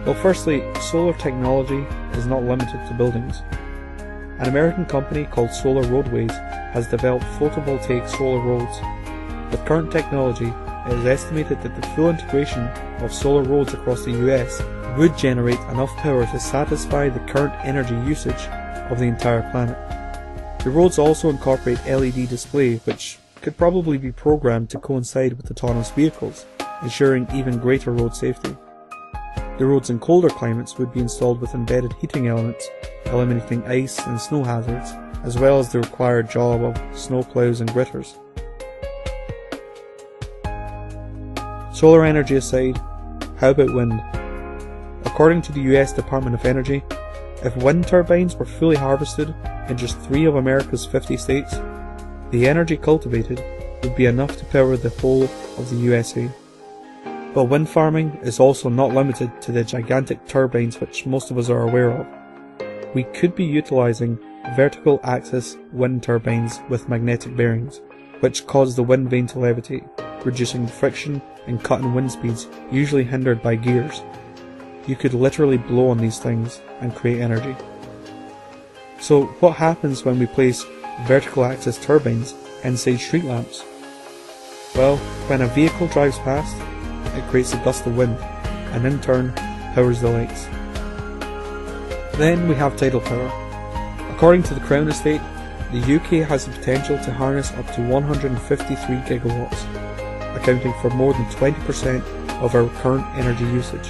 [SPEAKER 1] Well, firstly, solar technology is not limited to buildings. An American company called Solar Roadways has developed photovoltaic solar roads. With current technology, it is estimated that the full integration of solar roads across the US would generate enough power to satisfy the current energy usage of the entire planet. The roads also incorporate LED display, which could probably be programmed to coincide with autonomous vehicles, ensuring even greater road safety. The roads in colder climates would be installed with embedded heating elements, eliminating ice and snow hazards, as well as the required job of snowplows and gritters. Solar energy aside, how about wind? According to the US Department of Energy, if wind turbines were fully harvested in just 3 of America's 50 states, the energy cultivated would be enough to power the whole of the USA. But wind farming is also not limited to the gigantic turbines which most of us are aware of. We could be utilising vertical axis wind turbines with magnetic bearings, which cause the wind vane to levitate, reducing the friction and cutting wind speeds usually hindered by gears. You could literally blow on these things and create energy. So what happens when we place vertical axis turbines inside street lamps? Well, when a vehicle drives past, it creates a gust of wind, and in turn powers the lights. Then we have tidal power. According to the Crown Estate, the UK has the potential to harness up to 153 gigawatts, accounting for more than 20% of our current energy usage.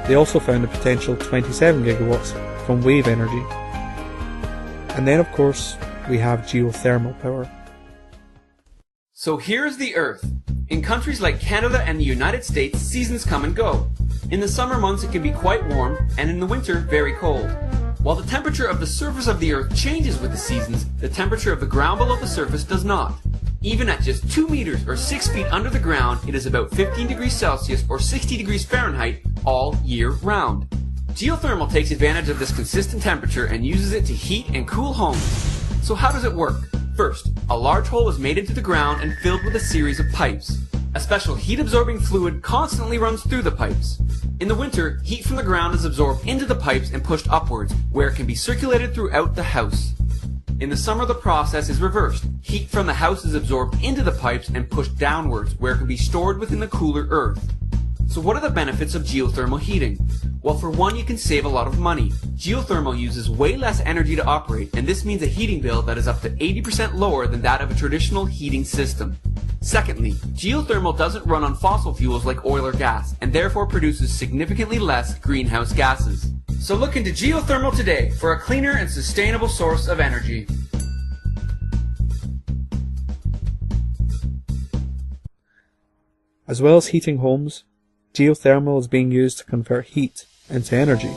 [SPEAKER 1] They also found a potential 27 gigawatts from wave energy. And then of course, we have geothermal power.
[SPEAKER 6] So here's the Earth. In countries like Canada and the United States, seasons come and go. In the summer months it can be quite warm, and in the winter very cold. While the temperature of the surface of the Earth changes with the seasons, the temperature of the ground below the surface does not. Even at just 2 meters or 6 feet under the ground, it is about 15 degrees Celsius or 60 degrees Fahrenheit all year round. Geothermal takes advantage of this consistent temperature and uses it to heat and cool homes. So how does it work? First, a large hole is made into the ground and filled with a series of pipes. A special heat-absorbing fluid constantly runs through the pipes. In the winter, heat from the ground is absorbed into the pipes and pushed upwards, where it can be circulated throughout the house. In the summer, the process is reversed. Heat from the house is absorbed into the pipes and pushed downwards, where it can be stored within the cooler earth. So what are the benefits of geothermal heating? Well, for one, you can save a lot of money. Geothermal uses way less energy to operate, and this means a heating bill that is up to 80% lower than that of a traditional heating system. Secondly, geothermal doesn't run on fossil fuels like oil or gas, and therefore produces significantly less greenhouse gases. So look into geothermal today for a cleaner and sustainable source of energy.
[SPEAKER 1] As well as heating homes, geothermal is being used to convert heat into energy.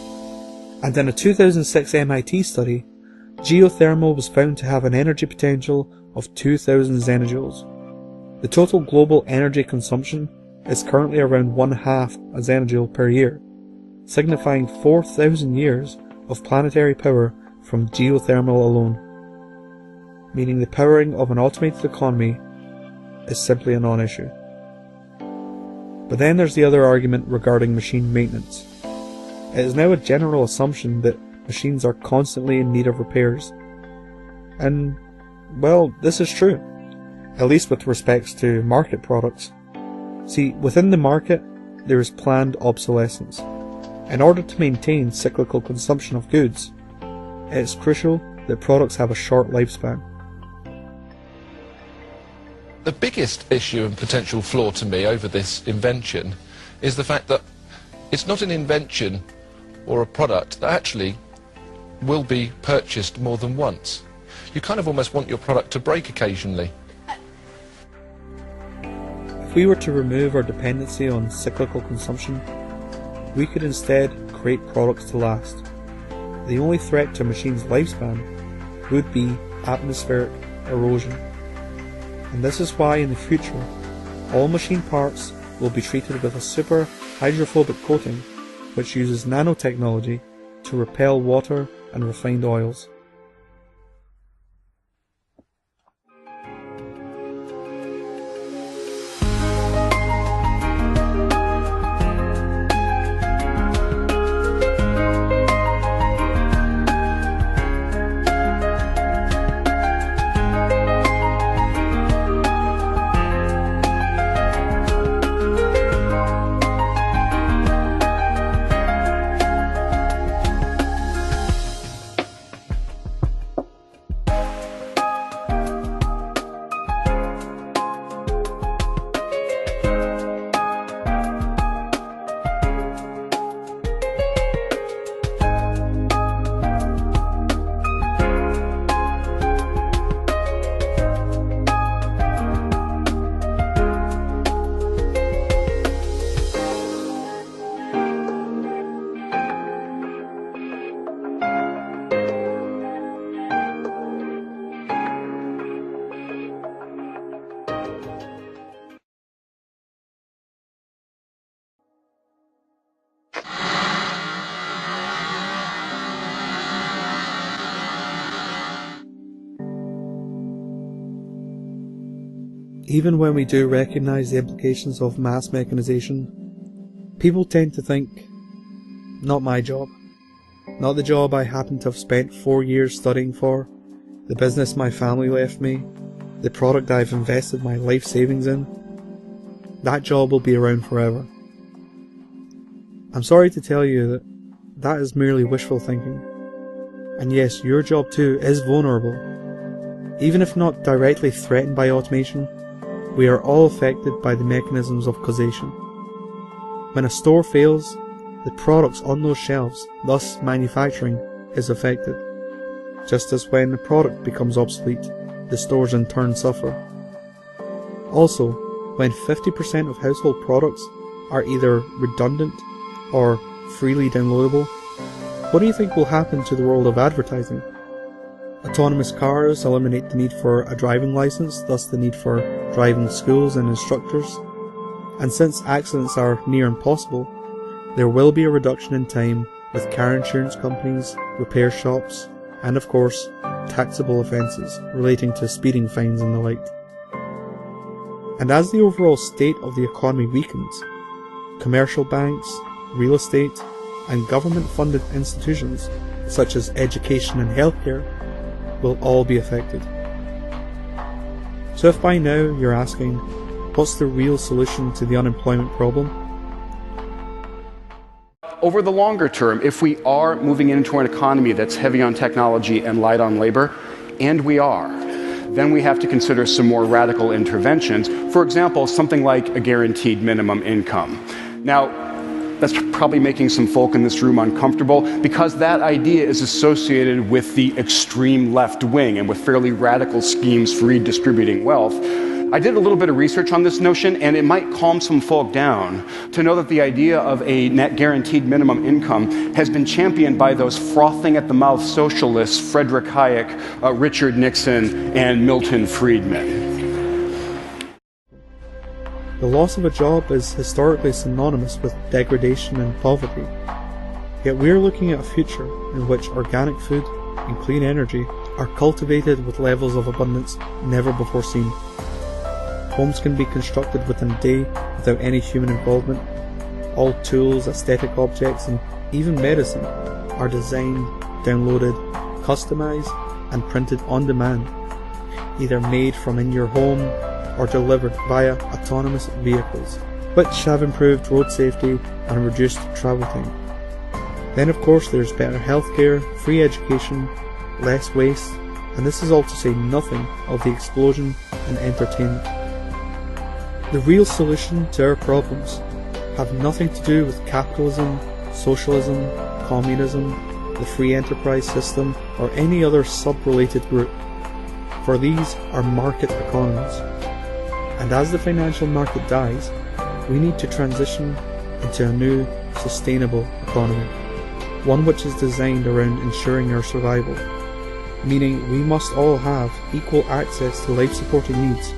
[SPEAKER 1] And in a 2006 MIT study, geothermal was found to have an energy potential of 2,000 zenojoules. The total global energy consumption is currently around 1/2 a zenojoule per year, signifying 4,000 years of planetary power from geothermal alone, meaning the powering of an automated economy is simply a non-issue. But then there's the other argument regarding machine maintenance. It is now a general assumption that machines are constantly in need of repairs. And, well, this is true, at least with respects to market products. See, within the market, there is planned obsolescence. In order to maintain cyclical consumption of goods, it is crucial that products have a short lifespan.
[SPEAKER 12] The biggest issue and potential flaw to me over this invention is the fact that it's not an invention or a product that actually will be purchased more than once. You kind of almost want your product to break occasionally.
[SPEAKER 1] If we were to remove our dependency on cyclical consumption, we could instead create products to last. The only threat to a machine's lifespan would be atmospheric erosion. And this is why in the future, all machine parts will be treated with a super hydrophobic coating which uses nanotechnology to repel water and refined oils. Even when we do recognise the implications of mass mechanization, people tend to think, not my job, not the job I happen to have spent 4 years studying for, the business my family left me, the product I've invested my life savings in. That job will be around forever. I'm sorry to tell you that that is merely wishful thinking. And yes, your job too is vulnerable. Even if not directly threatened by automation, we are all affected by the mechanisms of causation. When a store fails, the products on those shelves, thus manufacturing, is affected. Just as when a product becomes obsolete, the stores in turn suffer. Also, when 50% of household products are either redundant or freely downloadable, what do you think will happen to the world of advertising? Autonomous cars eliminate the need for a driving license, thus the need for driving schools and instructors. And since accidents are near impossible, there will be a reduction in time with car insurance companies, repair shops, and of course, taxable offences relating to speeding fines and the like. And as the overall state of the economy weakens, commercial banks, real estate, and government-funded institutions such as education and healthcare will all be affected. So if by now you're asking, what's the real solution to the unemployment problem?
[SPEAKER 8] Over the longer term, if we are moving into an economy that's heavy on technology and light on labor, and we are, then we have to consider some more radical interventions. For example, something like a guaranteed minimum income. Now, that's probably making some folk in this room uncomfortable because that idea is associated with the extreme left wing and with fairly radical schemes for redistributing wealth. I did a little bit of research on this notion, and it might calm some folk down to know that the idea of a net guaranteed minimum income has been championed by those frothing at the mouth socialists, Frederick Hayek, Richard Nixon, and Milton Friedman.
[SPEAKER 1] The loss of a job is historically synonymous with degradation and poverty. Yet we are looking at a future in which organic food and clean energy are cultivated with levels of abundance never before seen. Homes can be constructed within a day without any human involvement. All tools, aesthetic objects, and even medicine are designed, downloaded, customized, and printed on demand, either made from in your home or delivered via autonomous vehicles, which have improved road safety and reduced travel time. Then of course there's better healthcare, free education, less waste, and this is all to say nothing of the explosion in entertainment. The real solution to our problems have nothing to do with capitalism, socialism, communism, the free enterprise system, or any other sub-related group, for these are market economies. And as the financial market dies, we need to transition into a new, sustainable economy, one which is designed around ensuring our survival, meaning we must all have equal access to life-supporting needs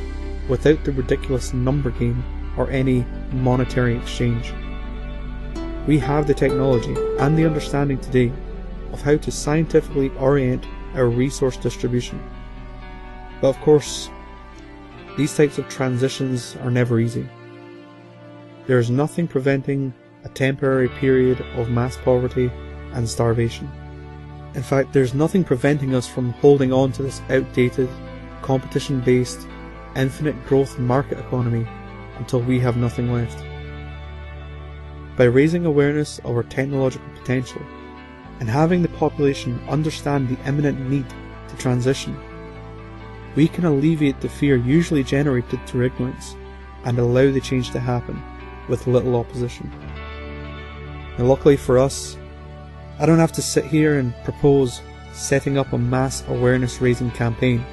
[SPEAKER 1] without the ridiculous number game or any monetary exchange. We have the technology and the understanding today of how to scientifically orient our resource distribution. But of course, these types of transitions are never easy. There is nothing preventing a temporary period of mass poverty and starvation. In fact, there's nothing preventing us from holding on to this outdated, competition-based, infinite growth market economy until we have nothing left. By raising awareness of our technological potential and having the population understand the imminent need to transition, we can alleviate the fear usually generated through ignorance and allow the change to happen with little opposition. Now, luckily for us, I don't have to sit here and propose setting up a mass awareness raising campaign.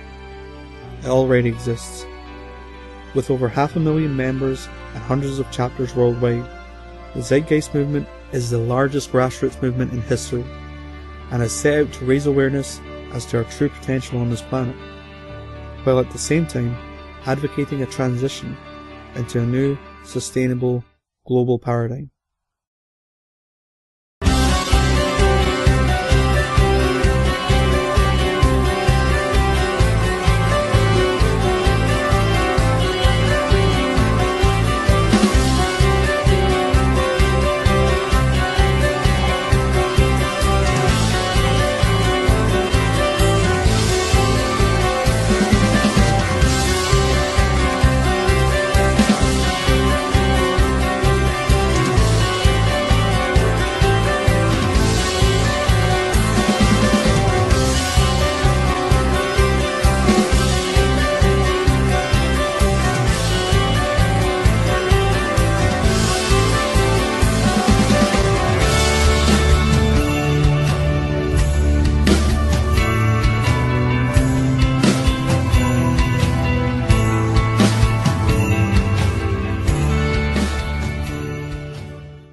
[SPEAKER 1] It already exists. With over 500,000 members and hundreds of chapters worldwide, the Zeitgeist movement is the largest grassroots movement in history and has set out to raise awareness as to our true potential on this planet, while at the same time advocating a transition into a new, sustainable, global paradigm.